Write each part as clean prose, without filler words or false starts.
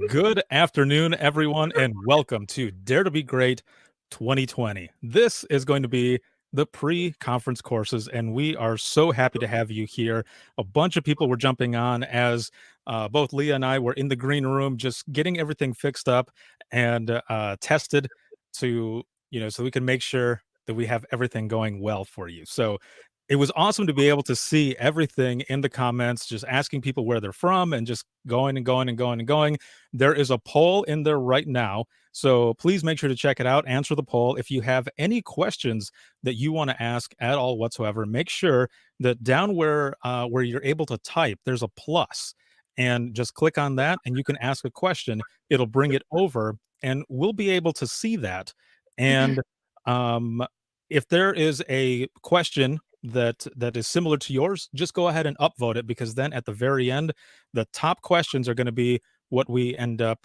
Good afternoon, everyone, and welcome to Dare to Be Great 2020. This is going to be the pre-conference courses, and we are so happy to have you here. A bunch of people were jumping on as both Leah and I were in the green room, just getting everything fixed up and tested to, so we can make sure that we have everything going well for you. So it was awesome to be able to see everything in the comments, just asking people where they're from and just going and going and going and going. There is a poll in there right now, so please make sure to check it out. Answer the poll. If you have any questions that you want to ask at all whatsoever, make sure that down where you're able to type, there's a plus, and just click on that, and you can ask a question. It'll bring it over, and we'll be able to see that. And um, if there is a question that is similar to yours, just go ahead and upvote it, because then at the very end, the top questions are going to be what we end up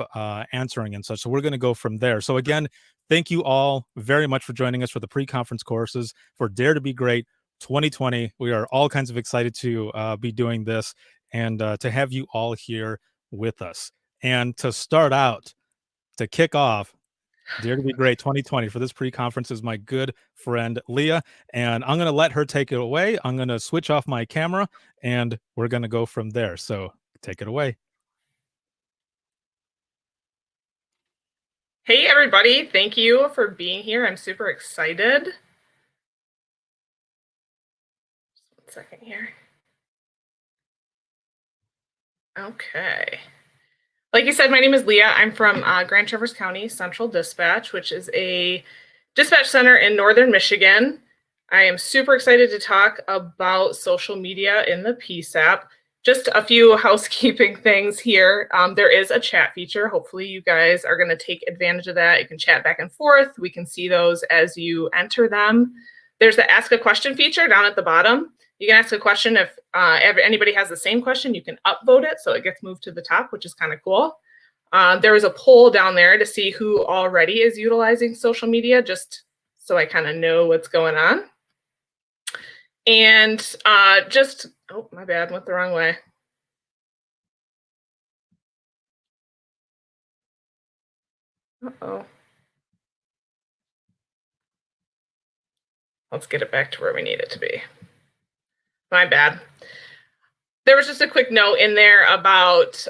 answering and such. So we're going to go from there. So again, thank you all very much for joining us for the pre-conference courses for Dare to Be Great 2020. We are all kinds of excited to be doing this and to have you all here with us. And to start out, to kick off Dare to Be Great 2020 for this pre-conference is my good friend Leah, and I'm going to let her take it away. I'm going to switch off my camera, and we're going to go from there. So take it away. Hey, everybody. Thank you for being here. I'm super excited. Just 1 second here. Okay. Like you said, my name is Leah. I'm from Grand Traverse County Central Dispatch, which is a dispatch center in northern Michigan. I am super excited to talk about social media in the PSAP. Just a few housekeeping things here. There is a chat feature. Hopefully you guys are going to take advantage of that. You can chat back and forth. We can see those as you enter them. There's the ask a question feature down at the bottom. You can ask a question. If anybody has the same question, you can upvote it so it gets moved to the top, which is kind of cool. There was a poll down there to see who already is utilizing social media, just so I kind of know what's going on. And oh, my bad, went the wrong way. Uh-oh. Let's get it back to where we need it to be. My bad. There was just a quick note in there about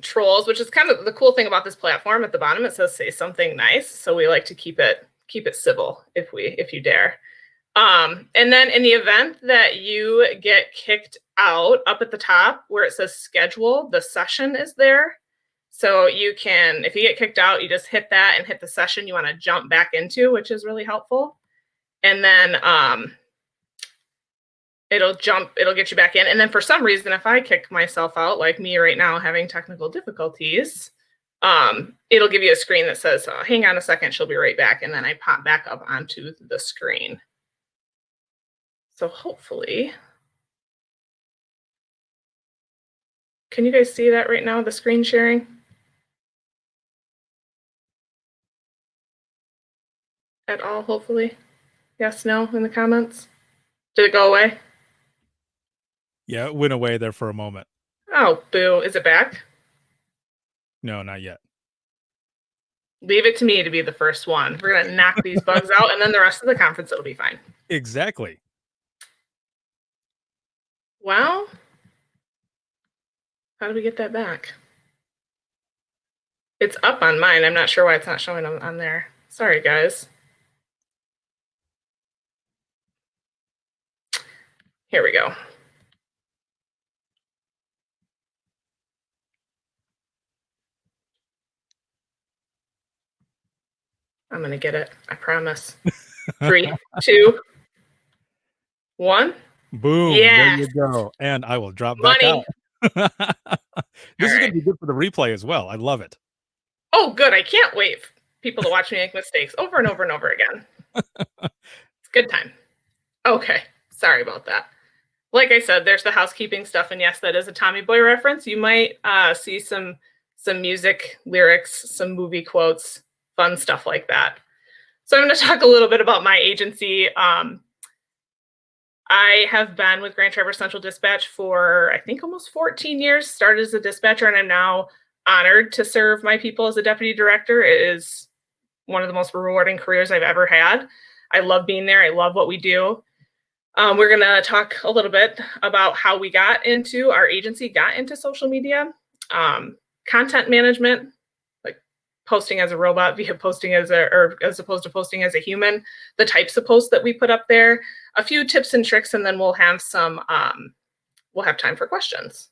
trolls, which is kind of the cool thing about this platform. At the bottom, it says "say something nice," so we like to keep it civil if you dare. And then in the event that you get kicked out, up at the top where it says schedule, the session is there. So you can, if you get kicked out, you just hit that and hit the session you want to jump back into, which is really helpful. And then it'll get you back in. And then for some reason, if I kick myself out, like me right now having technical difficulties, it'll give you a screen that says, hang on a second, she'll be right back. And then I pop back up onto the screen. So hopefully, can you guys see that right now, the screen sharing? At all, hopefully? Yes, no, in the comments? Did it go away? Yeah, it went away there for a moment. Oh, boo. Is it back? No, not yet. Leave it to me to be the first one. We're going to knock these bugs out, and then the rest of the conference, it'll be fine. Exactly. Well, how do we get that back? It's up on mine. I'm not sure why it's not showing on there. Sorry, guys. Here we go. I'm going to get it. I promise. 3, 2, 1. Boom. Yes. There you go. And I will drop Money. back out. This is going to be good for the replay as well. I love it. Oh, good. I can't wait for people to watch me make mistakes over and over and over again. It's a good time. Okay. Sorry about that. Like I said, there's the housekeeping stuff. And yes, that is a Tommy Boy reference. You might see some music lyrics, some movie quotes, fun stuff like that. So I'm going to talk a little bit about my agency. I have been with Grand Traverse Central Dispatch for, I think, almost 14 years. Started as a dispatcher, and I'm now honored to serve my people as a deputy director. It is one of the most rewarding careers I've ever had. I love being there. I love what we do. We're going to talk a little bit about how our agency got into social media, content management, like posting as a robot via posting as opposed to posting as a human, the types of posts that we put up there, a few tips and tricks, and then we'll have time for questions.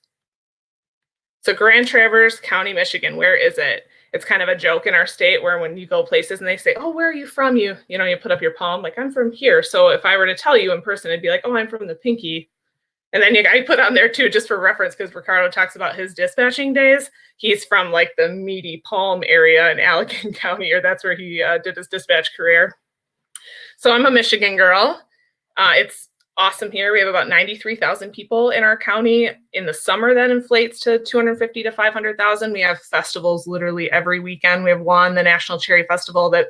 So Grand Traverse County, Michigan, where is it? It's kind of a joke in our state where when you go places and they say, oh, where are you from? You put up your palm, like, I'm from here. So if I were to tell you in person, it'd be like, oh, I'm from the Pinky. And then I put on there too, just for reference, because Ricardo talks about his dispatching days. He's from like the meaty Palm area in Allegan County, or that's where he did his dispatch career. So I'm a Michigan girl. It's awesome here. We have about 93,000 people in our county. In the summer, that inflates to 250 to 500,000. We have festivals literally every weekend. We have one, the National Cherry Festival, that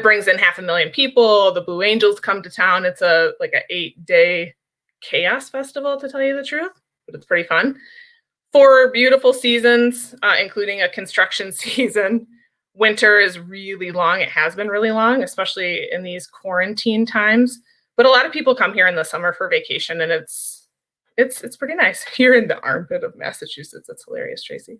brings in 500,000 people. The Blue Angels come to town. It's an 8-day chaos festival, to tell you the truth, but it's pretty fun. 4 beautiful seasons, including a construction season. Winter is really long. It has been really long, especially in these quarantine times. But a lot of people come here in the summer for vacation, and it's pretty nice. Here in the armpit of Massachusetts. That's hilarious, Tracy.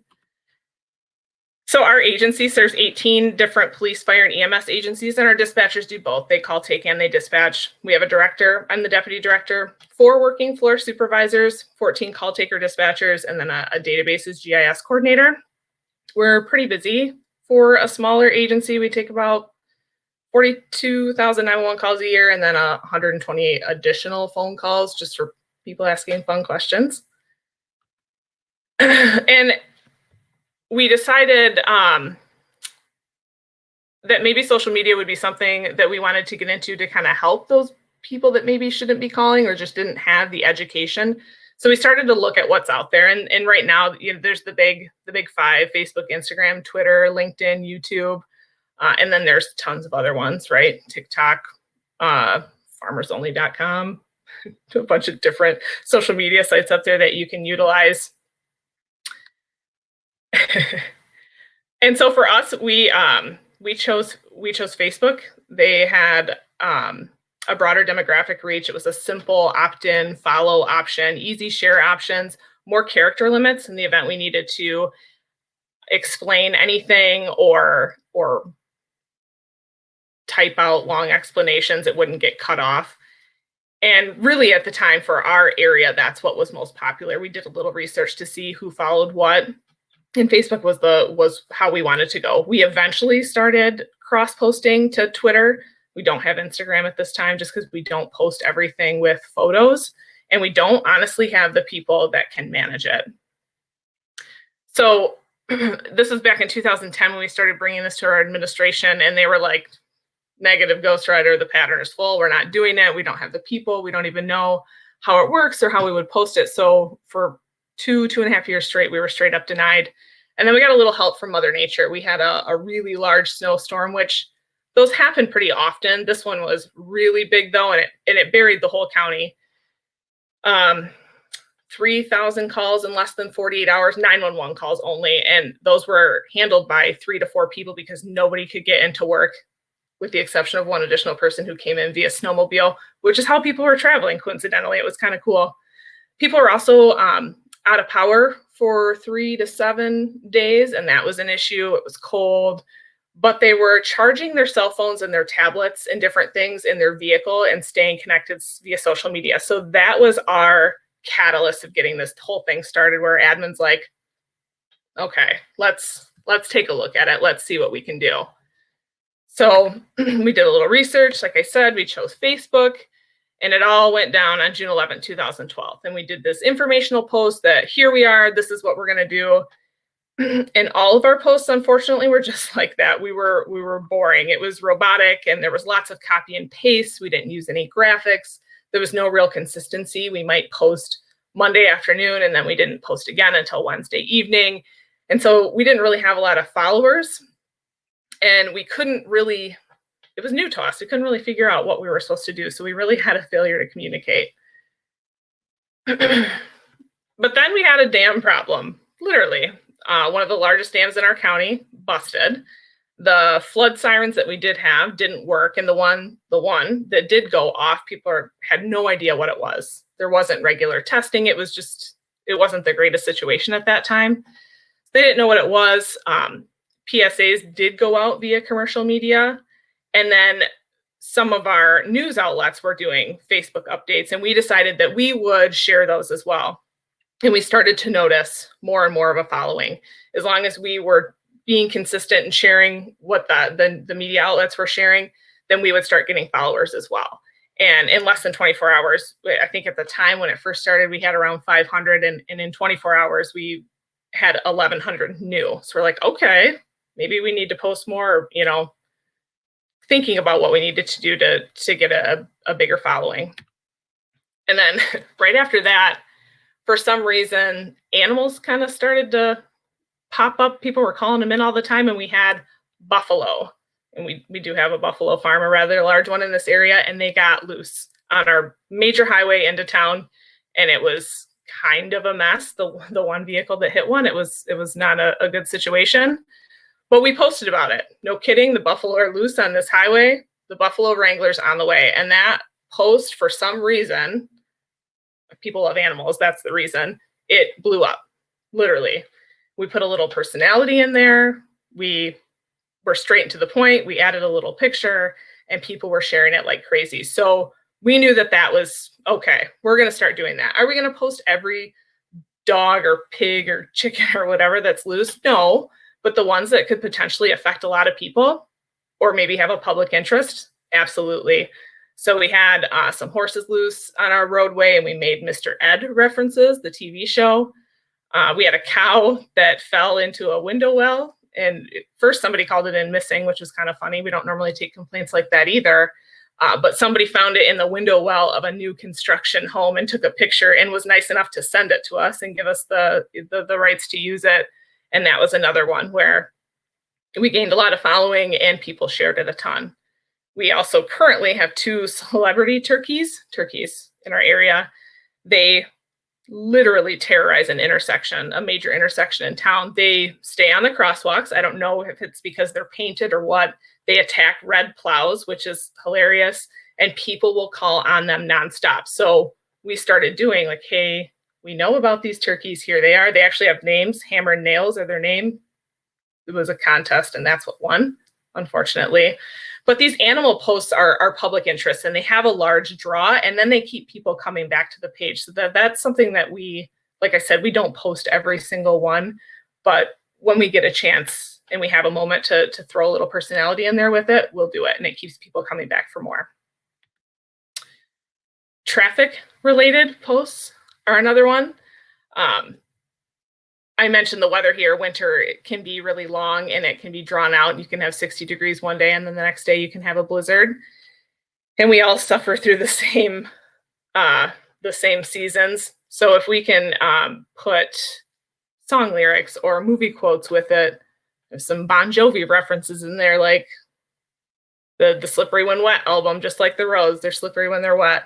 So our agency serves 18 different police, fire, and EMS agencies, and our dispatchers do both. They call, take, and they dispatch. We have a director. I'm the deputy director, 4 working floor supervisors, 14 call taker dispatchers, and then a databases GIS coordinator. We're pretty busy for a smaller agency. We take about 42,000 911 calls a year, and then 128 additional phone calls just for people asking fun questions. And we decided that maybe social media would be something that we wanted to get into to kind of help those people that maybe shouldn't be calling or just didn't have the education. So we started to look at what's out there. And right now, there's the big 5: Facebook, Instagram, Twitter, LinkedIn, YouTube. And then there's tons of other ones, right? TikTok, farmersonly.com, a bunch of different social media sites up there that you can utilize. And so for us, we chose Facebook. They had a broader demographic reach. It was a simple opt-in, follow option, easy share options, more character limits in the event we needed to explain anything or type out long explanations. It wouldn't get cut off. And really at the time for our area, that's what was most popular. We did a little research to see who followed what. And Facebook was how we wanted to go. We eventually started cross-posting to Twitter. We don't have Instagram at this time just because we don't post everything with photos. And we don't honestly have the people that can manage it. So this was back in 2010 when we started bringing this to our administration, and they were like, negative ghostwriter, the pattern is full. We're not doing it. We don't have the people. We don't even know how it works or how we would post it. So for 2.5 years straight, we were straight up denied. And then we got a little help from Mother Nature. We had a really large snowstorm, which those happen pretty often. This one was really big though, and it buried the whole county. 3,000 calls in less than 48 hours, 911 calls only. And those were handled by 3 to 4 people because nobody could get into work, with the exception of one additional person who came in via snowmobile, which is how people were traveling. Coincidentally, it was kind of cool. People were also out of power for 3 to 7 days, and that was an issue. It was cold, but they were charging their cell phones and their tablets and different things in their vehicle and staying connected via social media. So that was our catalyst of getting this whole thing started, where admin's like, okay, let's take a look at it. Let's see what we can do. So we did a little research. Like I said, we chose Facebook, and it all went down on June 11, 2012. And we did this informational post that here we are, this is what we're going to do. And all of our posts, unfortunately, were just like that. We were boring. It was robotic, and there was lots of copy and paste. We didn't use any graphics. There was no real consistency. We might post Monday afternoon, and then we didn't post again until Wednesday evening. And so we didn't really have a lot of followers. And we couldn't really, it was new to us. We couldn't really figure out what we were supposed to do. So we really had a failure to communicate. But then we had a dam problem, literally. One of the largest dams in our county busted. The flood sirens that we did have didn't work, and the one that did go off, people had no idea what it was. There wasn't regular testing. It wasn't the greatest situation at that time. They didn't know what it was. PSAs did go out via commercial media, and then some of our news outlets were doing Facebook updates, and we decided that we would share those as well. And we started to notice more and more of a following. As long as we were being consistent and sharing what the media outlets were sharing, then we would start getting followers as well. And in less than 24 hours, I think at the time when it first started, we had around 500, and in 24 hours, we had 1,100 new. So we're like, okay, maybe we need to post more, thinking about what we needed to do to get a bigger following. And then right after that, for some reason, animals kind of started to pop up. People were calling them in all the time, and we had buffalo. And we do have a buffalo farm, a rather large one in this area, and they got loose on our major highway into town, and it was kind of a mess. The one vehicle that hit one, it was not a good situation. But we posted about it. No kidding, the buffalo are loose on this highway. The buffalo wrangler's on the way. And that post, for some reason, people love animals, that's the reason, it blew up, literally. We put a little personality in there. We were straight and to the point. We added a little picture, and people were sharing it like crazy. So we knew that was, okay, we're going to start doing that. Are we going to post every dog or pig or chicken or whatever that's loose? No, but the ones that could potentially affect a lot of people or maybe have a public interest, absolutely. So we had some horses loose on our roadway, and we made Mr. Ed references, the TV show. We had a cow that fell into a window well, and first somebody called it in missing, which was kind of funny. We don't normally take complaints like that either. But somebody found it in the window well of a new construction home and took a picture and was nice enough to send it to us and give us the rights to use it. And that was another one where we gained a lot of following and people shared it a ton. We also currently have 2 celebrity turkeys in our area. They literally terrorize an intersection, a major intersection in town. They stay on the crosswalks. I don't know if it's because they're painted or what. They attack red plows, which is hilarious, and people will call on them nonstop. So we started doing like, hey, we know about these turkeys. Here they are. They actually have names. Hammer and Nails are their name. It was a contest, and that's what won, unfortunately. But these animal posts are public interest, and they have a large draw, and then they keep people coming back to the page. So that's something that we, like I said, we don't post every single one, but when we get a chance and we have a moment to throw a little personality in there with it, we'll do it, and it keeps people coming back for more. Traffic-related posts are another one. I mentioned the weather here. Winter, it can be really long and it can be drawn out. You can have 60 degrees one day, and then the next day you can have a blizzard. And we all suffer through the same seasons. So if we can put song lyrics or movie quotes with it, there's some Bon Jovi references in there, like the Slippery When Wet album, just like the Rose, they're slippery when they're wet.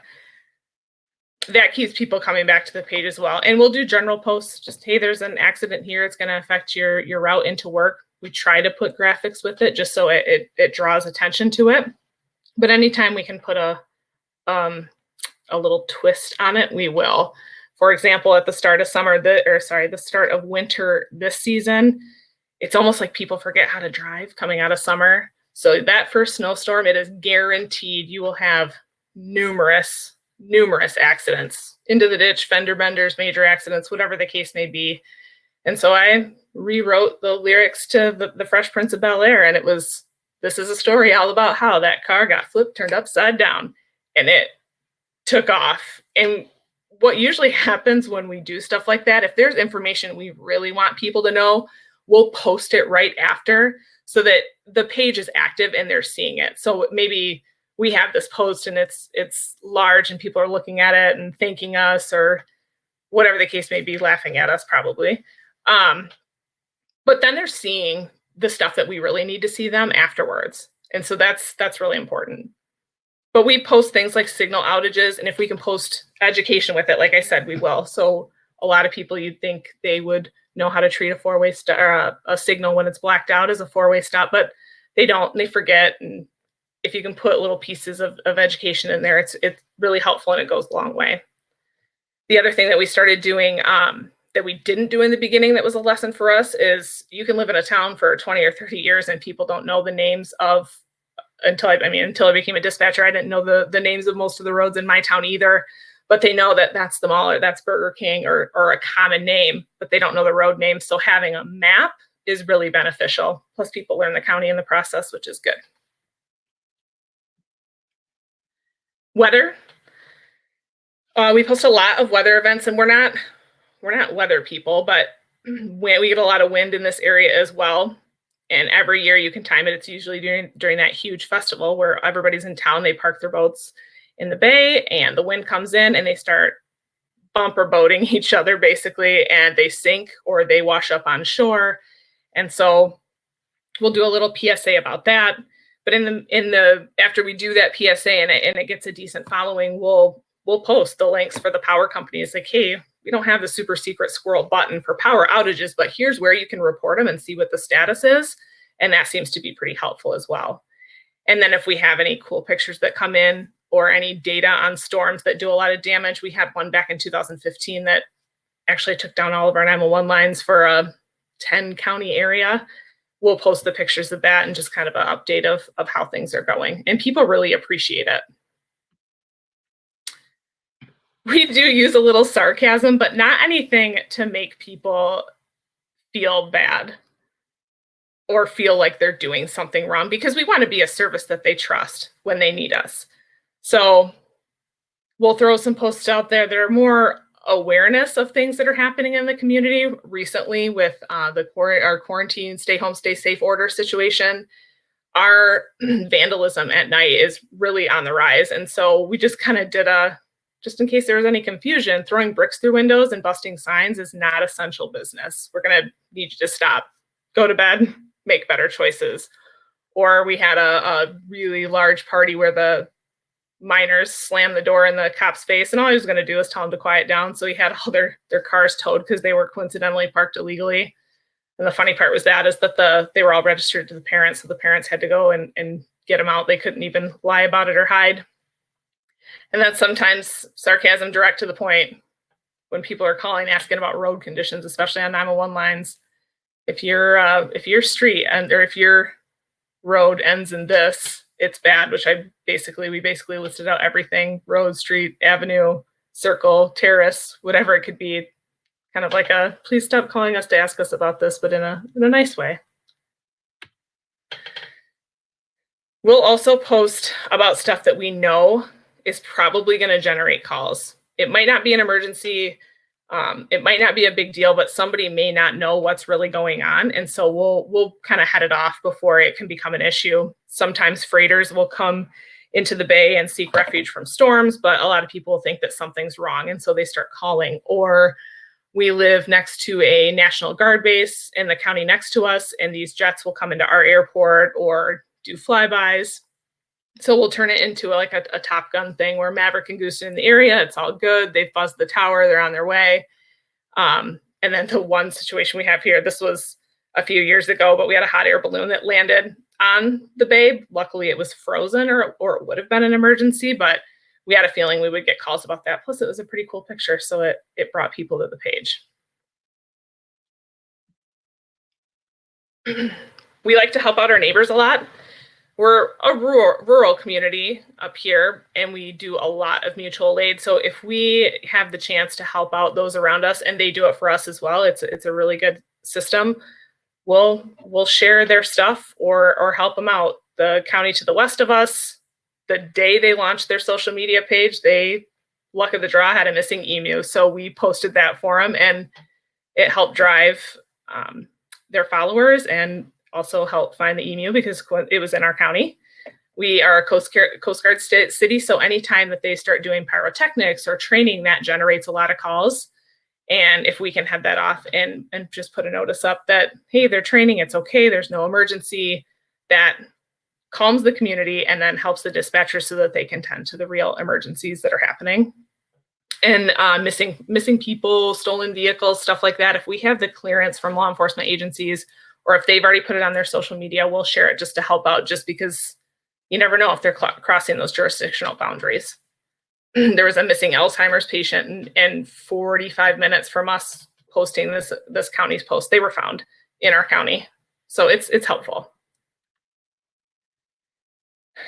That keeps people coming back to the page as well. And we'll do general posts, just, hey, there's an accident here. It's going to affect your route into work. We try to put graphics with it just so it draws attention to it. But anytime we can put a little twist on it, we will. For example, at the start of the start of winter this season, it's almost like people forget how to drive coming out of summer. So that first snowstorm, it is guaranteed you will have numerous accidents, into the ditch, fender benders, major accidents, whatever the case may be. And so I rewrote the lyrics to the Fresh Prince of Bel-Air, and it was, this is a story all about how that car got flipped, turned upside down, and it took off. And what usually happens when we do stuff like that, if there's information we really want people to know, we'll post it right after so that the page is active and they're seeing it. So maybe we have this post and it's large and people are looking at it and thanking us or whatever the case may be, laughing at us probably. But then they're seeing the stuff that we really need to see them afterwards. And so that's really important. But we post things like signal outages, and if we can post education with it, like I said, we will. So a lot of people, you'd think they would know how to treat a four-way stop or a signal when it's blacked out as a four-way stop, but they don't, and they forget. And if you can put little pieces of education in there, it's really helpful, and it goes a long way. The other thing that we started doing that we didn't do in the beginning that was a lesson for us is you can live in a town for 20 or 30 years and people don't know the names of, until I became a dispatcher, I didn't know the names of most of the roads in my town either, but they know that that's the mall or that's Burger King or a common name, but they don't know the road name. So having a map is really beneficial. Plus people learn the county in the process, which is good. Weather. We post a lot of weather events, and we're not weather people, but we get a lot of wind in this area as well. And every year you can time it. It's usually during that huge festival where everybody's in town. They park their boats in the bay and the wind comes in and they start bumper boating each other basically, and they sink or they wash up on shore. And so we'll do a little PSA about that. But after we do that PSA and it gets a decent following, we'll post the links for the power companies. Like, hey, we don't have the super secret squirrel button for power outages, but here's where you can report them and see what the status is. And that seems to be pretty helpful as well. And then if we have any cool pictures that come in or any data on storms that do a lot of damage, we had one back in 2015 that actually took down all of our 911 lines for a 10 county area. We'll post the pictures of that and just kind of an update of how things are going. And people really appreciate it. We do use a little sarcasm, but not anything to make people feel bad or feel like they're doing something wrong, because we want to be a service that they trust when they need us. So we'll throw some posts out there that are more awareness of things that are happening in the community. Recently with our quarantine, stay home, stay safe order situation, our vandalism at night is really on the rise. And so we just kind of did just in case there was any confusion, throwing bricks through windows and busting signs is not essential business. We're going to need you to stop, go to bed, make better choices. Or we had a really large party where the miners slammed the door in the cop's face, and all he was going to do was tell them to quiet down. So he had all their cars towed because they were coincidentally parked illegally. And the funny part was that they were all registered to the parents, so the parents had to go and get them out. They couldn't even lie about it or hide. And then sometimes sarcasm direct to the point when people are calling asking about road conditions, especially on 911 lines. If your street or if your road ends in this, it's bad, which we basically listed out everything: road, street, avenue, circle, terrace, whatever it could be. Kind of like please stop calling us to ask us about this, but in a nice way. We'll also post about stuff that we know is probably going to generate calls. It might not be an emergency. It might not be a big deal, but somebody may not know what's really going on. And so we'll kind of head it off before it can become an issue. Sometimes freighters will come into the bay and seek refuge from storms, but a lot of people think that something's wrong. And so they start calling. Or we live next to a National Guard base in the county next to us, and these jets will come into our airport or do flybys. So we'll turn it into a Top Gun thing where Maverick and Goose are in the area. It's all good. They've buzzed the tower. They're on their way. And then the one situation we have here, this was a few years ago, but we had a hot air balloon that landed on the bay. Luckily, it was frozen, or it would have been an emergency, but we had a feeling we would get calls about that. Plus, it was a pretty cool picture, so it brought people to the page. We like to help out our neighbors a lot. We're a rural community up here, and we do a lot of mutual aid. So if we have the chance to help out those around us, and they do it for us as well, it's a really good system. We'll share their stuff or help them out. The county to the west of us, the day they launched their social media page, they, luck of the draw, had a missing emu. So we posted that for them, and it helped drive their followers and also help find the emu because it was in our county. We are a Coast Guard city, so anytime that they start doing pyrotechnics or training, that generates a lot of calls. And if we can head that off and just put a notice up that, hey, they're training, it's okay, there's no emergency, that calms the community and then helps the dispatchers so that they can tend to the real emergencies that are happening. And missing people, stolen vehicles, stuff like that. If we have the clearance from law enforcement agencies, or if they've already put it on their social media, we'll share it just to help out, just because you never know if they're crossing those jurisdictional boundaries. There was a missing Alzheimer's patient, and 45 minutes from us posting this county's post, they were found in our county. So it's helpful.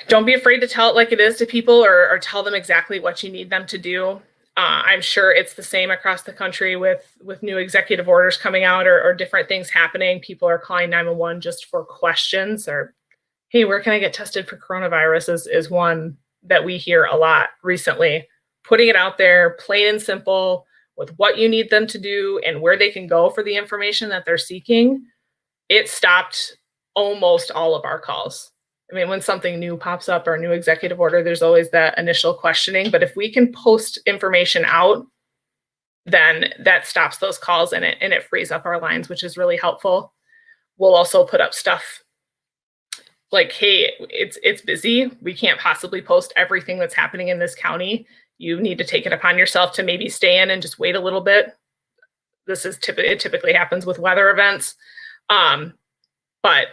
Don't be afraid to tell it like it is to people, or tell them exactly what you need them to do. I'm sure it's the same across the country with new executive orders coming out, or different things happening. People are calling 911 just for questions, or, hey, where can I get tested for coronavirus is one that we hear a lot recently. Putting it out there, plain and simple, with what you need them to do and where they can go for the information that they're seeking, it stopped almost all of our calls. I mean, when something new pops up or a new executive order, there's always that initial questioning. But if we can post information out, then that stops those calls, and it frees up our lines, which is really helpful. We'll also put up stuff like, hey, it's busy. We can't possibly post everything that's happening in this county. You need to take it upon yourself to maybe stay in and just wait a little bit. It typically happens with weather events. But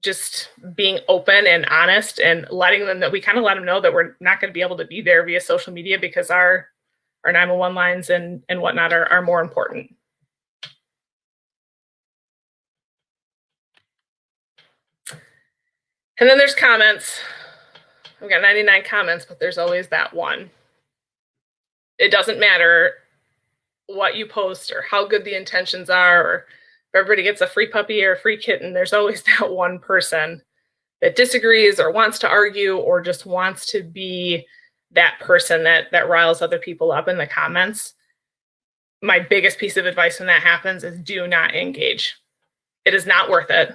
just being open and honest and letting them know, we kind of let them know that we're not going to be able to be there via social media because our 911 lines and whatnot are more important. And then there's comments. We've got 99 comments, but there's always that one. It doesn't matter what you post or how good the intentions are, or if everybody gets a free puppy or a free kitten, there's always that one person that disagrees or wants to argue or just wants to be that person that riles other people up in the comments. My biggest piece of advice when that happens is do not engage. It is not worth it,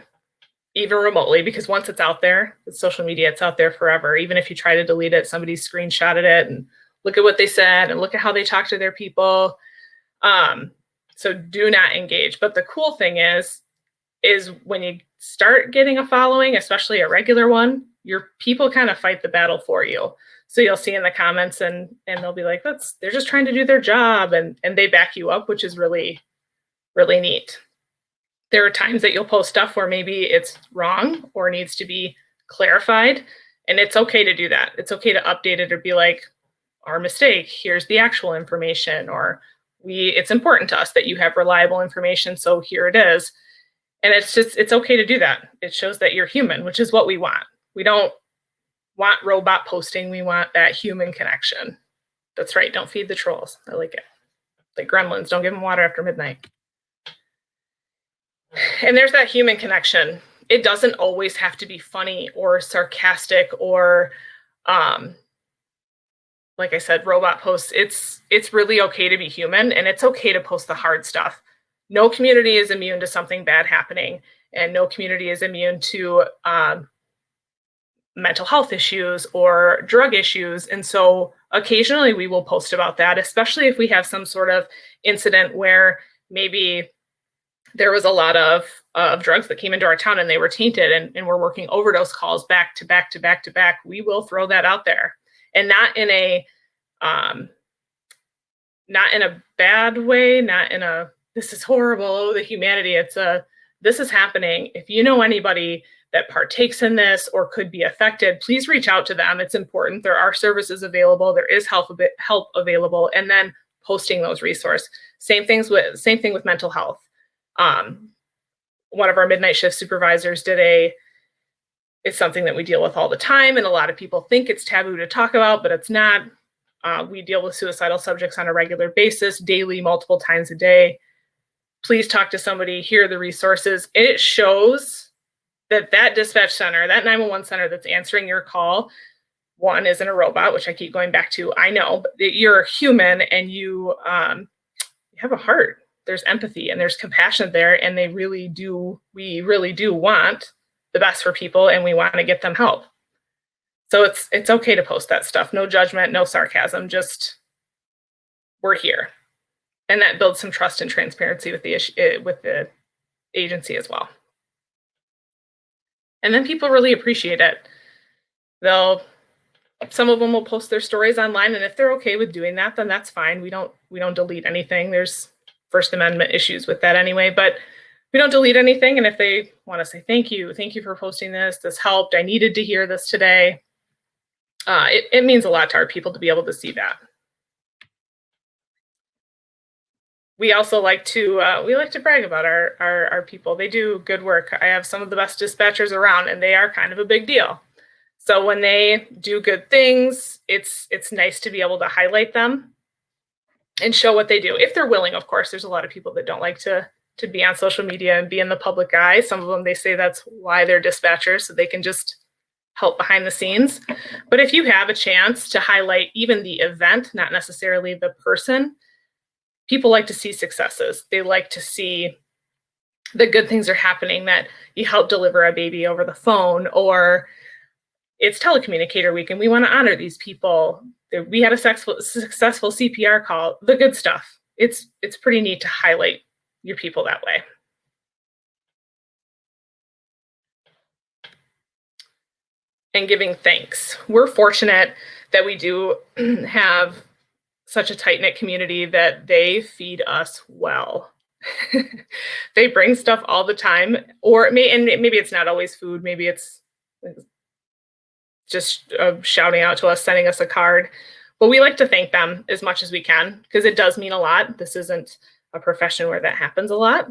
even remotely, because once it's out there, with social media, it's out there forever. Even if you try to delete it, somebody screenshotted it and look at what they said and look at how they talk to their people. So do not engage. But the cool thing is when you start getting a following, especially a regular one, your people kind of fight the battle for you. So you'll see in the comments and they'll be like, they're just trying to do their job, and they back you up, which is really, really neat. There are times that you'll post stuff where maybe it's wrong or needs to be clarified, and it's okay to do that. It's okay to update it or be like, our mistake, here's the actual information, or it's important to us that you have reliable information, so here it is. And it's okay to do that. It shows that you're human, which is what we want. We don't want robot posting. We want that human connection. That's right. Don't feed the trolls. I like it. Like gremlins, don't give them water after midnight. And there's that human connection. It doesn't always have to be funny or sarcastic or, like I said, robot posts. It's really okay to be human, and it's okay to post the hard stuff. No community is immune to something bad happening, and no community is immune to mental health issues or drug issues. And so occasionally we will post about that, especially if we have some sort of incident where maybe there was a lot of drugs that came into our town and they were tainted, and we're working overdose calls back to back to back to back. We will throw that out there, and not in a bad way, not in a this is horrible, the humanity. It's this is happening. If you know anybody that partakes in this or could be affected, please reach out to them. It's important. There are services available. There is help available, and then posting those resources. Same thing with mental health. One of our midnight shift supervisors it's something that we deal with all the time, and a lot of people think it's taboo to talk about, but it's not. We deal with suicidal subjects on a regular basis, daily, multiple times a day. Please talk to somebody, hear the resources. It shows that dispatch center, that 911 center that's answering your call, one, isn't a robot, which I keep going back to. I know, but you're a human, and you have a heart. There's empathy and there's compassion there, and we really do want the best for people, and we want to get them help. So it's okay to post that stuff. No judgment, no sarcasm, just we're here. And that builds some trust and transparency with the agency as well. And then people really appreciate it. Some of them will post their stories online, and if they're okay with doing that, then that's fine. We don't delete anything. There's First Amendment issues with that anyway, but we don't delete anything. And if they want to say thank you for posting this helped, I needed to hear this today, it means a lot to our people to be able to see that. We also like to brag about our people. They do good work. I have some of the best dispatchers around, and they are kind of a big deal. So when they do good things, it's nice to be able to highlight them and show what they do. If they're willing, of course. There's a lot of people that don't like to be on social media and be in the public eye. Some of them, they say that's why they're dispatchers, so they can just help behind the scenes. But if you have a chance to highlight even the event, not necessarily the person, people like to see successes. They like to see the good things are happening, that you help deliver a baby over the phone, or it's telecommunicator week and we want to honor these people. We had a successful CPR call, the good stuff. It's pretty neat to highlight your people that way. And giving thanks. We're fortunate that we do have such a tight-knit community that they feed us well. They bring stuff all the time, and maybe it's not always food, maybe it's just shouting out to us, sending us a card. But we like to thank them as much as we can, because it does mean a lot. This isn't a profession where that happens a lot.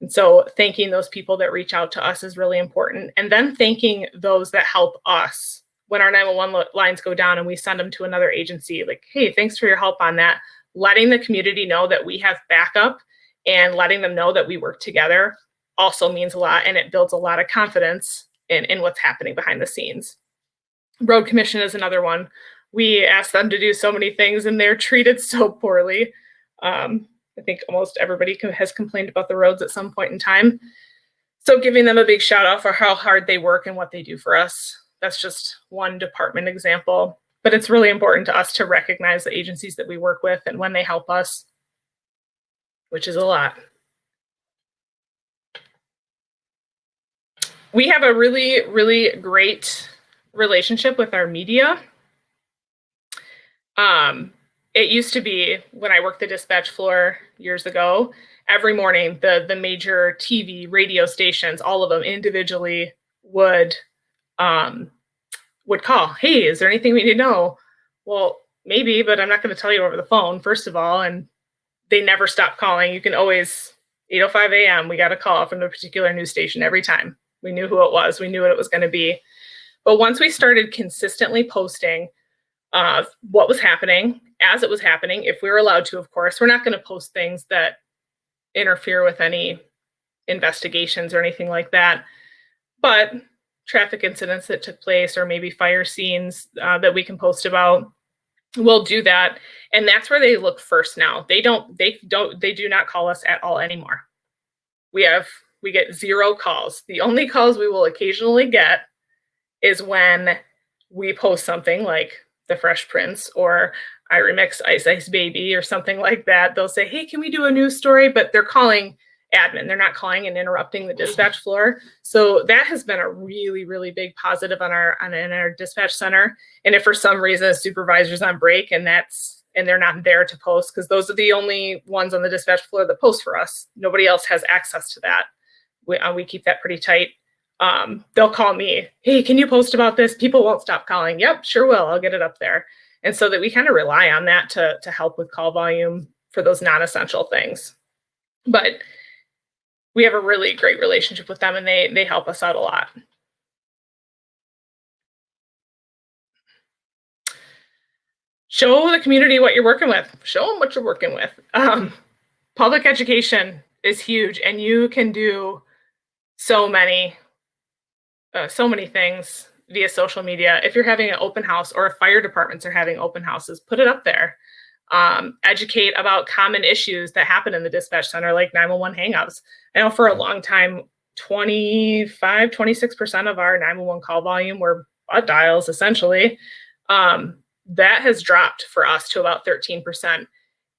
And so thanking those people that reach out to us is really important. And then thanking those that help us when our 911 lines go down and we send them to another agency, like, hey, thanks for your help on that. Letting the community know that we have backup and letting them know that we work together also means a lot, and it builds a lot of confidence in what's happening behind the scenes. Road Commission is another one. We ask them to do so many things and they're treated so poorly. I think almost everybody has complained about the roads at some point in time. So giving them a big shout out for how hard they work and what they do for us. That's just one department example, but it's really important to us to recognize the agencies that we work with and when they help us, which is a lot. We have a really, really great relationship with our media. It used to be, when I worked the dispatch floor years ago, every morning the major TV, radio stations, all of them individually would call. Hey, is there anything we need to know? Well, maybe, but I'm not going to tell you over the phone, first of all. And they never stop calling. You can always, 8:05 a.m., we got a call from a particular news station every time. We knew who it was. We knew what it was going to be. But once we started consistently posting what was happening, as it was happening, if we were allowed to, of course, we're not going to post things that interfere with any investigations or anything like that. But traffic incidents that took place, or maybe fire scenes that we can post about, we'll do that. And that's where they look first now. They do not call us at all anymore. We get 0 calls. The only calls we will occasionally get is when we post something like The Fresh Prince or I remix Ice Ice Baby or something like that. They'll say, hey, can we do a news story? But they're calling admin. They're not calling and interrupting the dispatch floor. So that has been a really, really big positive in our dispatch center. And if for some reason a supervisor's on break and they're not there to post, because those are the only ones on the dispatch floor that post for us. Nobody else has access to that. We keep that pretty tight. They'll call me, hey, can you post about this? People won't stop calling. Yep, sure will. I'll get it up there. And so that we kind of rely on that to help with call volume for those non-essential things. But we have a really great relationship with them, and they help us out a lot. Show the community what you're working with. Show them what you're working with. Public education is huge, and you can do so many things via social media. If you're having an open house, or if fire departments are having open houses, put it up there. Educate about common issues that happen in the dispatch center, like 911 hangouts. I know for a long time, 26% of our 911 call volume were butt dials, essentially. That has dropped for us to about 13%.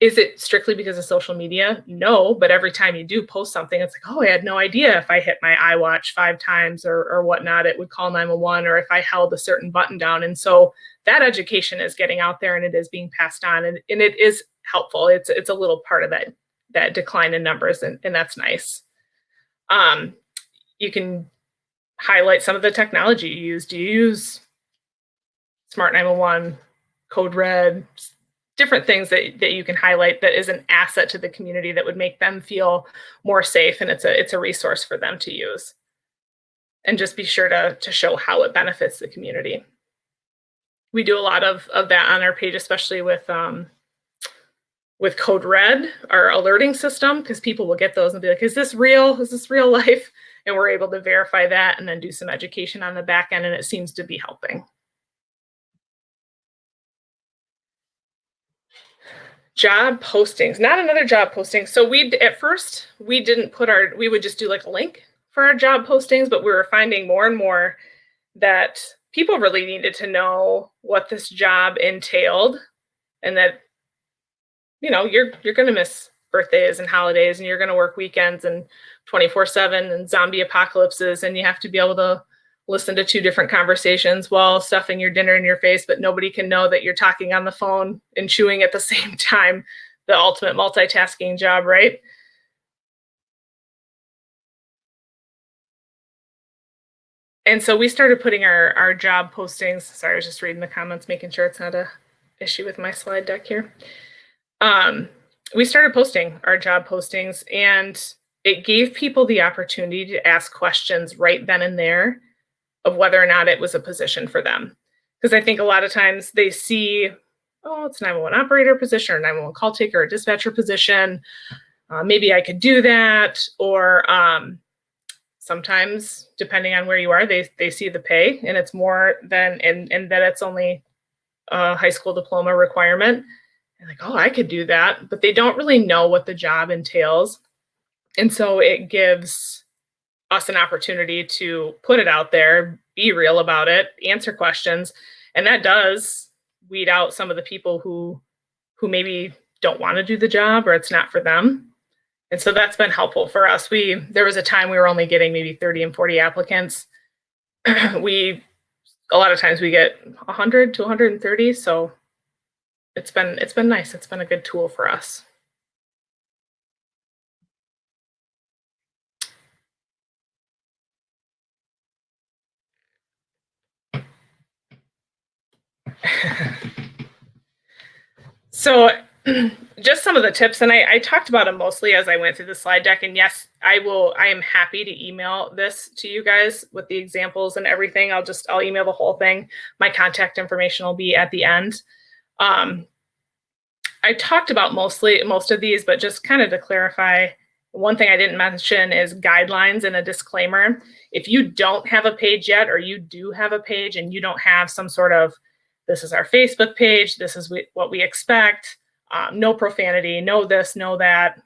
Is it strictly because of social media? No, but every time you do post something, it's like, oh, I had no idea if I hit my iWatch 5 times or whatnot, it would call 911, or if I held a certain button down. And so that education is getting out there and it is being passed on, and it is helpful. It's a little part of that decline in numbers, and that's nice. You can highlight some of the technology you use. Do you use Smart 911, Code Red, different things that you can highlight that is an asset to the community that would make them feel more safe, and it's a resource for them to use. And just be sure to show how it benefits the community. We do a lot of that on our page, especially with Code Red, our alerting system, because people will get those and be like, is this real? Is this real life? And we're able to verify that and then do some education on the back end, and it seems to be helping. Job postings, not another job posting. So at first we didn't put we would just do like a link for our job postings, but we were finding more and more that people really needed to know what this job entailed, and that, you know, you're going to miss birthdays and holidays, and you're going to work weekends and 24/7 and zombie apocalypses, and you have to be able to listen to 2 different conversations while stuffing your dinner in your face, but nobody can know that you're talking on the phone and chewing at the same time. The ultimate multitasking job, right? And so we started putting our job postings. Sorry, I was just reading the comments, making sure it's not a issue with my slide deck here. We started posting our job postings, and it gave people the opportunity to ask questions right then and there of whether or not it was a position for them. Because I think a lot of times they see, oh, it's a 911 operator position or 911 call taker or dispatcher position. Maybe I could do that. Or sometimes, depending on where you are, they see the pay and it's more than, and that it's only a high school diploma requirement. And like, oh, I could do that. But they don't really know what the job entails. And so it gives us an opportunity to put it out there, be real about it, answer questions. And that does weed out some of the people who maybe don't want to do the job, or it's not for them. And so that's been helpful for us. There was a time we were only getting maybe 30 and 40 applicants. A lot of times we get 100 to 130. So it's been nice. It's been a good tool for us. So just some of the tips, and I talked about them mostly as I went through the slide deck. And yes, I am happy to email this to you guys with the examples and everything. I'll email the whole thing. My contact information will be at the end. I talked about most of these, but just kind of to clarify, one thing I didn't mention is guidelines and a disclaimer. If you don't have a page yet, or you do have a page and you don't have some sort of, this is our Facebook page, this is what we expect, no profanity, no this, no that,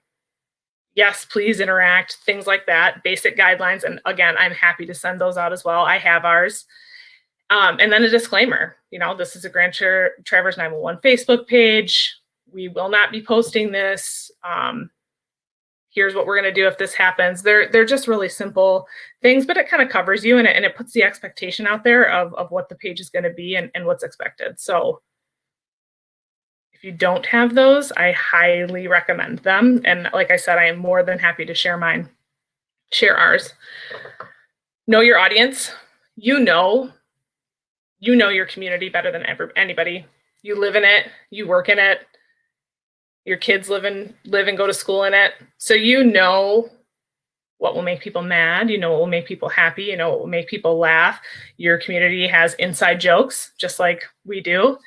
yes, please interact, things like that, basic guidelines. And again, I'm happy to send those out as well. I have ours. And then a disclaimer, you know, this is a Grand Traverse 911 Facebook page. We will not be posting this. Here's what we're going to do if this happens. They're just really simple things, but it kind of covers you, and it puts the expectation out there of what the page is going to be and what's expected. So if you don't have those, I highly recommend them. And like I said, I am more than happy to share ours. Know your audience. You know your community better than anybody. You live in it, you work in it. Your kids live and go to school in it. So you know what will make people mad. You know what will make people happy. You know what will make people laugh. Your community has inside jokes, just like we do.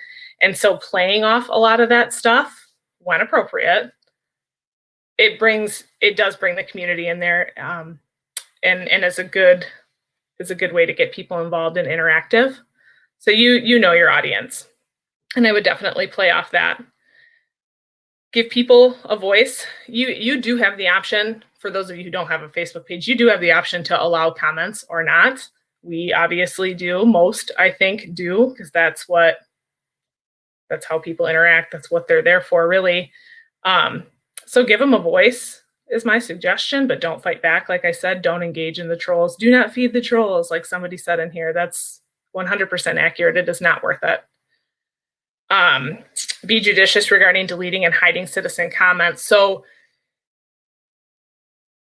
And so playing off a lot of that stuff, when appropriate, it does bring the community in there, and is a good way to get people involved and interactive. So you know your audience, and I would definitely play off that. Give people a voice. You do have the option, for those of you who don't have a Facebook page, you do have the option to allow comments or not. We obviously do. Most, I think, do, because that's how people interact. That's what they're there for, really. So give them a voice is my suggestion, but don't fight back. Like I said, don't engage in the trolls. Do not feed the trolls, like somebody said in here. That's 100% accurate. It is not worth it. Be judicious regarding deleting and hiding citizen comments. So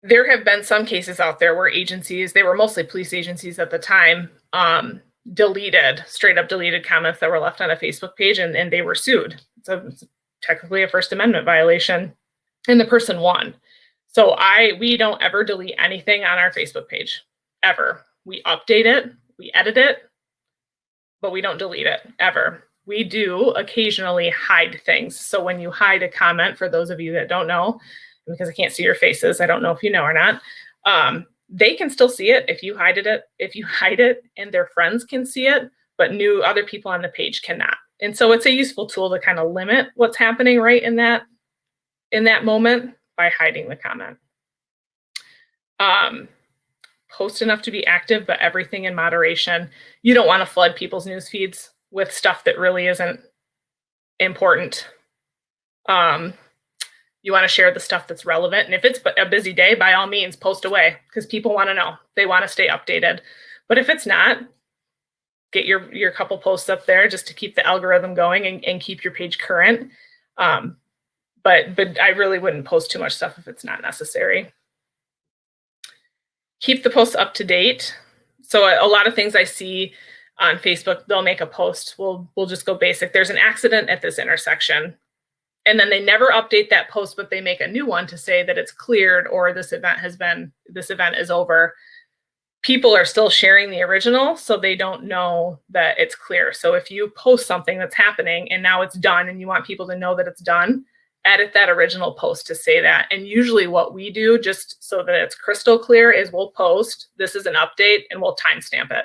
there have been some cases out there where agencies, they were mostly police agencies at the time, straight up deleted comments that were left on a Facebook page, and they were sued. It's technically a First Amendment violation, and the person won. So we don't ever delete anything on our Facebook page, ever. We update it, we edit it, but we don't delete it, ever. We do occasionally hide things. So when you hide a comment, for those of you that don't know, because I can't see your faces, I don't know if you know or not, they can still see it if you hide it, and their friends can see it, but other people on the page cannot. And so it's a useful tool to kind of limit what's happening right in that moment by hiding the comment. Post enough to be active, but everything in moderation. You don't want to flood people's news feeds with stuff that really isn't important. You want to share the stuff that's relevant. And if it's a busy day, by all means, post away, because people want to know. They want to stay updated. But if it's not, get your couple posts up there just to keep the algorithm going and keep your page current. But I really wouldn't post too much stuff if it's not necessary. Keep the posts up to date. So a lot of things I see on Facebook, they'll make a post. We'll just go basic. There's an accident at this intersection. And then they never update that post, but they make a new one to say that it's cleared or this event is over. People are still sharing the original, so they don't know that it's clear. So if you post something that's happening and now it's done and you want people to know that it's done, edit that original post to say that. And usually what we do, just so that it's crystal clear, is we'll post, this is an update, and we'll timestamp it,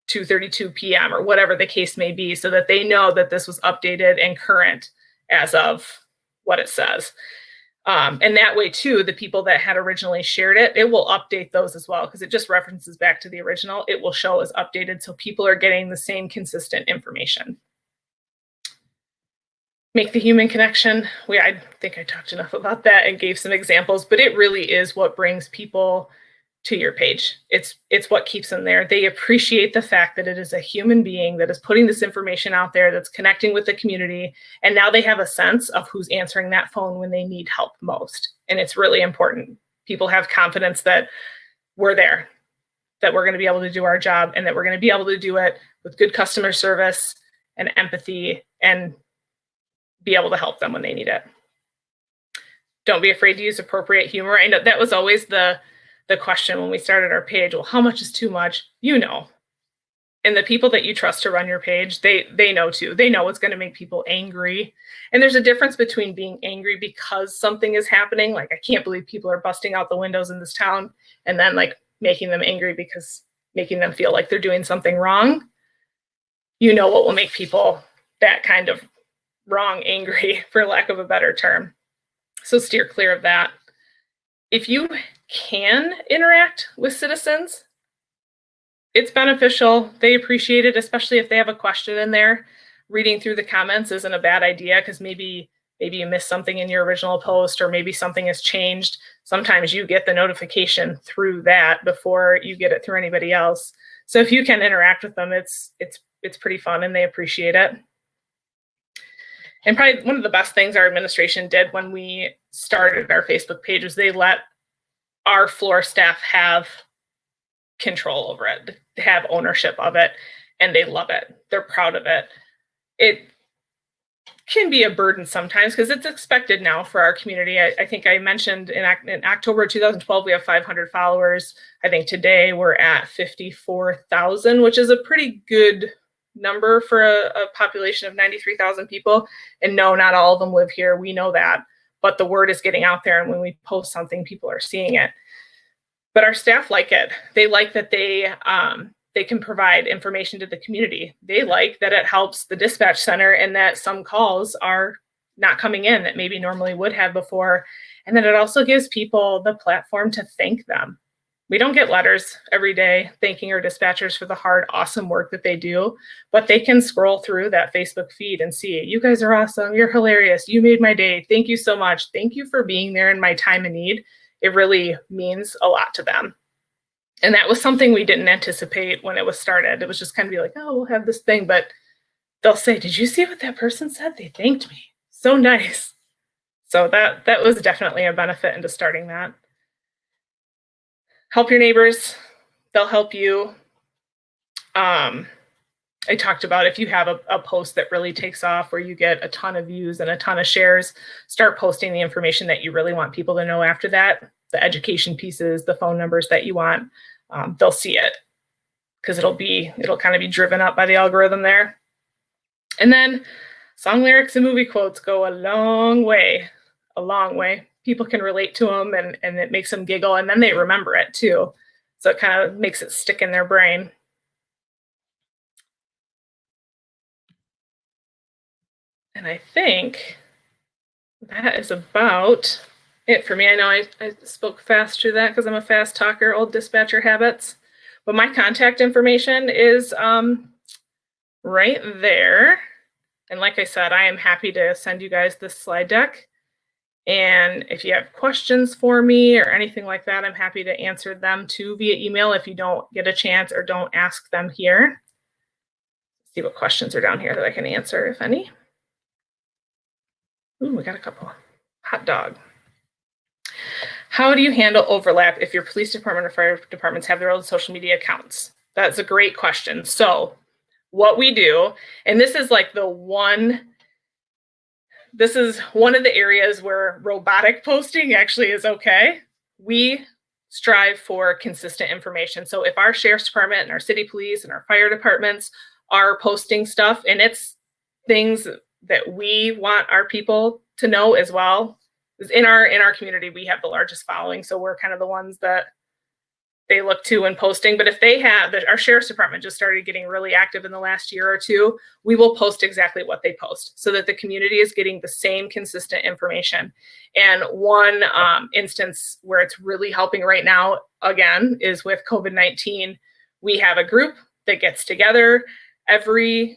2:32 p.m. or whatever the case may be, so that they know that this was updated and current as of what it says. And that way too, the people that had originally shared it, it will update those as well, because it just references back to the original. It will show as updated, so people are getting the same consistent information. Make the human connection. I think I talked enough about that and gave some examples, but it really is what brings people to your page. It's what keeps them there. They appreciate the fact that it is a human being that is putting this information out there, that's connecting with the community, and now they have a sense of who's answering that phone when they need help most. And it's really important. People have confidence that we're there, that we're going to be able to do our job, and that we're going to be able to do it with good customer service and empathy, and be able to help them when they need it. Don't be afraid to use appropriate humor. I know that was always the question when we started our page. Well, how much is too much? You know. And the people that you trust to run your page, they know too. They know what's going to make people angry. And there's a difference between being angry because something is happening, like I can't believe people are busting out the windows in this town, and then like making them angry because making them feel like they're doing something wrong. You know what will make people that kind of wrong angry, for lack of a better term. So steer clear of that. If you can interact with citizens, it's beneficial. They appreciate it, especially if they have a question in there. Reading through the comments isn't a bad idea, because maybe you missed something in your original post, or maybe something has changed. Sometimes you get the notification through that before you get it through anybody else. So if you can interact with them, it's pretty fun, and they appreciate it. And probably one of the best things our administration did when we started our Facebook page was they let our floor staff have control over it, have ownership of it, and they love it. They're proud of it. It can be a burden sometimes because it's expected now for our community. I think I mentioned in October 2012, we have 500 followers. I think today we're at 54,000, which is a pretty good number for a population of 93,000 people. And no, not all of them live here. We know that, but the word is getting out there. And when we post something, people are seeing it. But our staff like it. They like that they can provide information to the community. They like that it helps the dispatch center, and that some calls are not coming in that maybe normally would have before. And then it also gives people the platform to thank them. We don't get letters every day thanking our dispatchers for the hard, awesome work that they do, but they can scroll through that Facebook feed and see, you guys are awesome, you're hilarious, you made my day, thank you so much, thank you for being there in my time of need. It really means a lot to them. And that was something we didn't anticipate when it was started. It was just kind of be like, oh, we'll have this thing, but they'll say, did you see what that person said? They thanked me. So nice. So that was definitely a benefit into starting that. Help your neighbors. They'll help you. I talked about if you have a post that really takes off where you get a ton of views and a ton of shares, start posting the information that you really want people to know after that, the education pieces, the phone numbers that you want. They'll see it because it'll kind of be driven up by the algorithm there. And then song lyrics and movie quotes go a long way, a long way. People can relate to them and it makes them giggle, and then they remember it too. So it kind of makes it stick in their brain. And I think that is about it for me. I know I spoke fast through that because I'm a fast talker, old dispatcher habits. But my contact information is right there. And like I said, I am happy to send you guys this slide deck. And if you have questions for me or anything like that, I'm happy to answer them too via email if you don't get a chance or don't ask them here. Let's see what questions are down here that I can answer, if any. Ooh, we got a couple. Hot dog. How do you handle overlap if your police department or fire departments have their own social media accounts? That's a great question. So what we do, and this is like this is one of the areas where robotic posting actually is okay. We strive for consistent information. So if our sheriff's department and our city police and our fire departments are posting stuff and it's things that we want our people to know as well, in our community, we have the largest following. So we're kind of the ones that they look to when posting. But if they have, our sheriff's department just started getting really active in the last year or two, we will post exactly what they post so that the community is getting the same consistent information. And one instance where it's really helping right now, again, is with COVID-19. We have a group that gets together every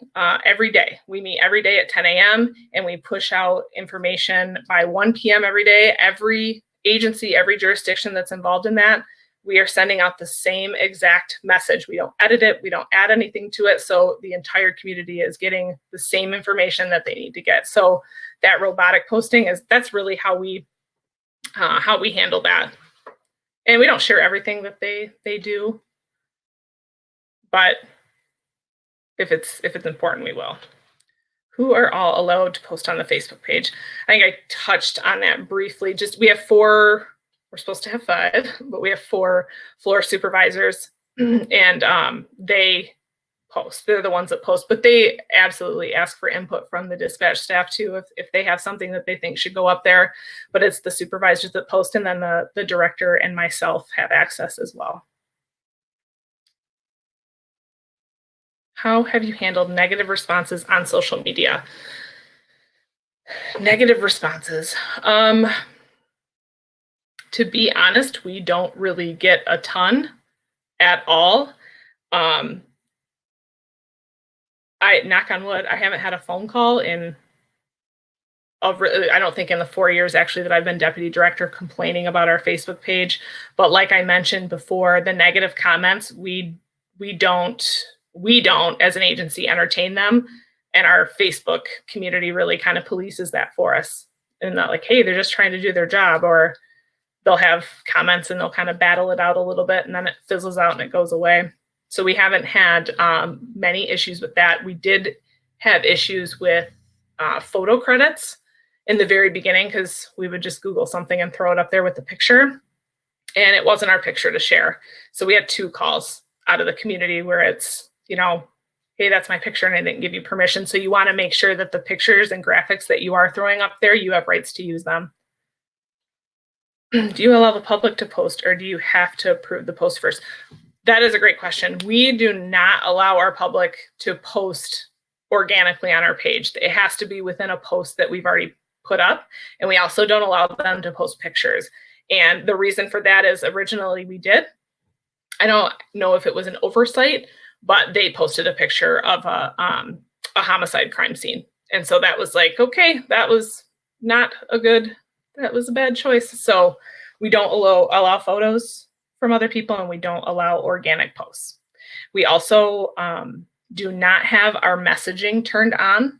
day. We meet every day at 10 a.m. and we push out information by 1 p.m. every day. Every agency, every jurisdiction that's involved in that, we are sending out the same exact message. We don't edit it. We don't add anything to it. So the entire community is getting the same information that they need to get. So that robotic posting that's really how we handle that. And we don't share everything that they do, but if it's important, we will. Who are all allowed to post on the Facebook page? I think I touched on that briefly. We have 4. We're supposed to have 5, but we have 4 floor supervisors, and they post. They're the ones that post, but they absolutely ask for input from the dispatch staff too if they have something that they think should go up there. But it's the supervisors that post, and then the director and myself have access as well. How have you handled negative responses on social media? Negative responses. To be honest, we don't really get a ton at all. I knock on wood, I haven't had a phone call I don't think in the 4 years actually that I've been deputy director complaining about our Facebook page. But like I mentioned before, the negative comments, we don't as an agency entertain them, and our Facebook community really kind of polices that for us. And not like, hey, they're just trying to do their job, or they'll have comments and they'll kind of battle it out a little bit and then it fizzles out and it goes away. So we haven't had many issues with that. We did have issues with photo credits in the very beginning because we would just Google something and throw it up there with the picture, and it wasn't our picture to share. So we had 2 calls out of the community where it's, hey, that's my picture and I didn't give you permission. So you want to make sure that the pictures and graphics that you are throwing up there, you have rights to use them. Do you allow the public to post, or do you have to approve the post first? That is a great question. We do not allow our public to post organically on our page. It has to be within a post that we've already put up. And we also don't allow them to post pictures. And the reason for that is originally we did. I don't know if it was an oversight, but they posted a picture of a homicide crime scene. And so that was like, okay, that was not a good, that was a bad choice. So we don't allow photos from other people, and we don't allow organic posts. We also do not have our messaging turned on,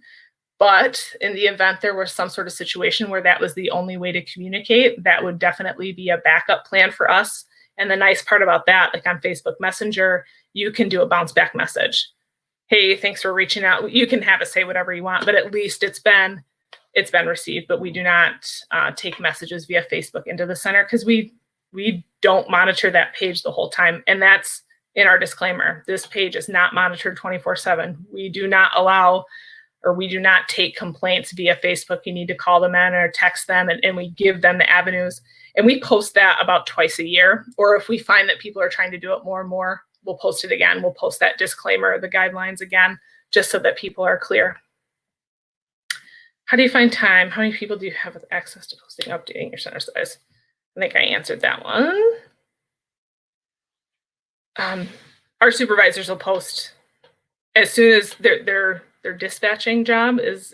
but in the event there was some sort of situation where that was the only way to communicate, that would definitely be a backup plan for us. And the nice part about that, like on Facebook Messenger, you can do a bounce back message. Hey, thanks for reaching out. You can have it say whatever you want, but at least it's been received. But we do not take messages via Facebook into the center, because we don't monitor that page the whole time. And that's in our disclaimer. This page is not monitored 24/7. We do not allow, or we do not take complaints via Facebook. You need to call them in or text them, and we give them the avenues. And we post that about twice a year. Or if we find that people are trying to do it more and more, we'll post it again. We'll post that disclaimer, the guidelines again, just so that people are clear. How do you find time? How many people do you have with access to posting, updating your center size? I think I answered that one. Our supervisors will post as soon as their dispatching job is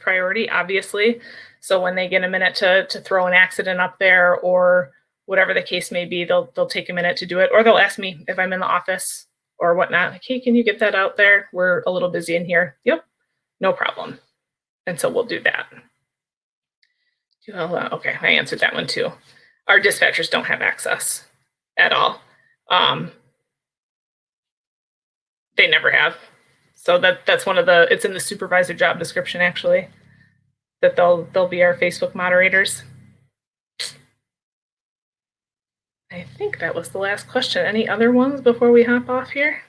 priority, obviously. So when they get a minute to throw an accident up there, or whatever the case may be, they'll take a minute to do it, or they'll ask me if I'm in the office or whatnot. Like, hey, can you get that out there? We're a little busy in here. Yep, no problem. And so we'll do that. Okay, I answered that one too. Our dispatchers don't have access at all. They never have. So that's one of the, it's in the supervisor job description actually, that they'll be our Facebook moderators. I think that was the last question. Any other ones before we hop off here?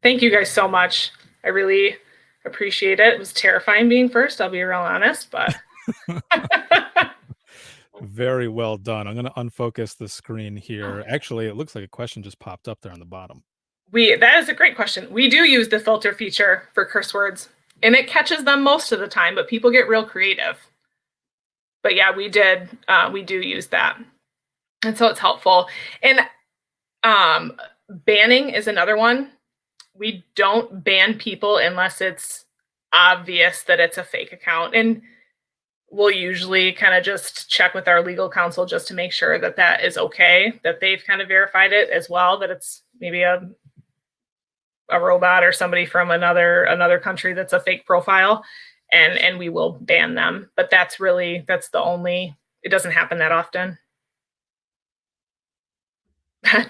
Thank you guys so much. I really appreciate it. It was terrifying being first, I'll be real honest, but Very well done. I'm going to unfocus the screen here. Actually, it looks like a question just popped up there on the bottom. That is a great question. We do use the filter feature for curse words, and it catches them most of the time, but people get real creative. But yeah, we do use that. And so it's helpful. And banning is another one. We don't ban people unless it's obvious that it's a fake account. And we'll usually kind of just check with our legal counsel just to make sure that that is okay, that they've kind of verified it as well, that it's maybe a robot or somebody from another country that's a fake profile, and we will ban them. But that's the only, it doesn't happen that often.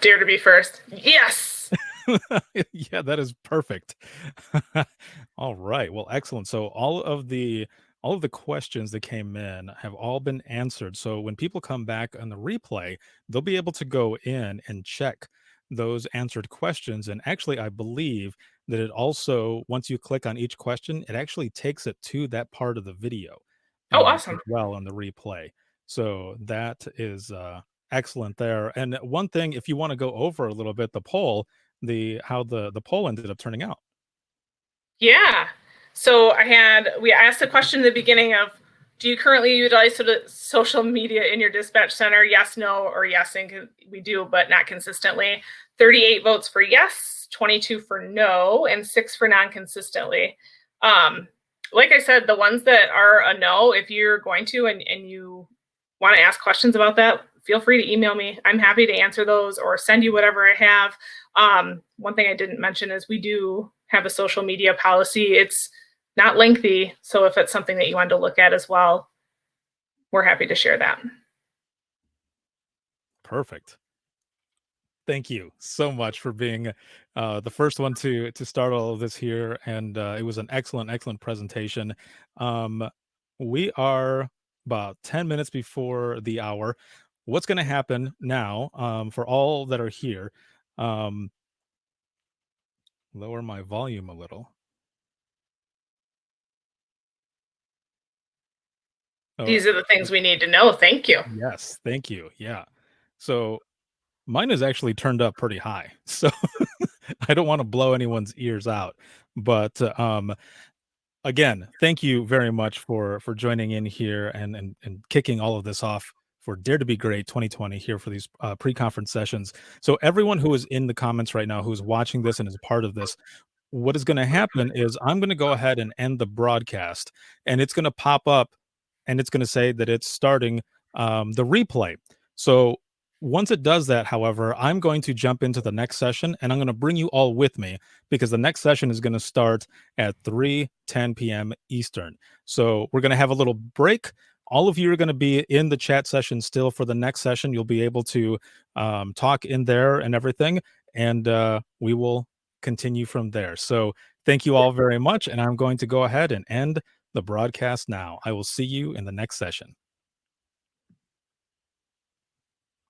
Dare to be first. Yes. Yeah, that is perfect. All right. Well, excellent. So all of the questions that came in have all been answered. So when people come back on the replay, they'll be able to go in and check those answered questions. And actually, I believe that it also, once you click on each question, it actually takes it to that part of the video. Oh, awesome. As well on the replay. So that is excellent there. And one thing, if you want to go over a little bit, the poll, how the poll ended up turning out. Yeah. So we asked a question in the beginning of, do you currently utilize social media in your dispatch center? Yes, no, or yes, and we do, but not consistently. 38 votes for yes, 22 for no, and 6 for non-consistently. Like I said, the ones that are a no, if you're going to and you want to ask questions about that, feel free to email me. I'm happy to answer those or send you whatever I have. One thing I didn't mention is we do have a social media policy. It's not lengthy, so if it's something that you wanted to look at as well, we're happy to share that. Perfect. Thank you so much for being the first one to start all of this here, and it was an excellent presentation. We are about 10 minutes before the hour. What's going to happen now, for all that are here, lower my volume a little. These are the things we need to know. Thank you. Yes, thank you. Yeah. So mine is actually turned up pretty high. So I don't want to blow anyone's ears out, but again, thank you very much for joining in here and kicking all of this off for Dare to Be Great 2020 here for these pre-conference sessions. So everyone who is in the comments right now, who's watching this and is part of this, what is going to happen is I'm going to go ahead and end the broadcast, and it's going to pop up, and it's going to say that it's starting the replay. So once it does that, however, I'm going to jump into the next session, and I'm going to bring you all with me because the next session is going to start at 3:10 p.m. Eastern. So we're going to have a little break. All of you are going to be in the chat session still for the next session. You'll be able to talk in there and everything, and we will continue from there. So thank you all very much, and I'm going to go ahead and end the broadcast now. I will see you in the next session.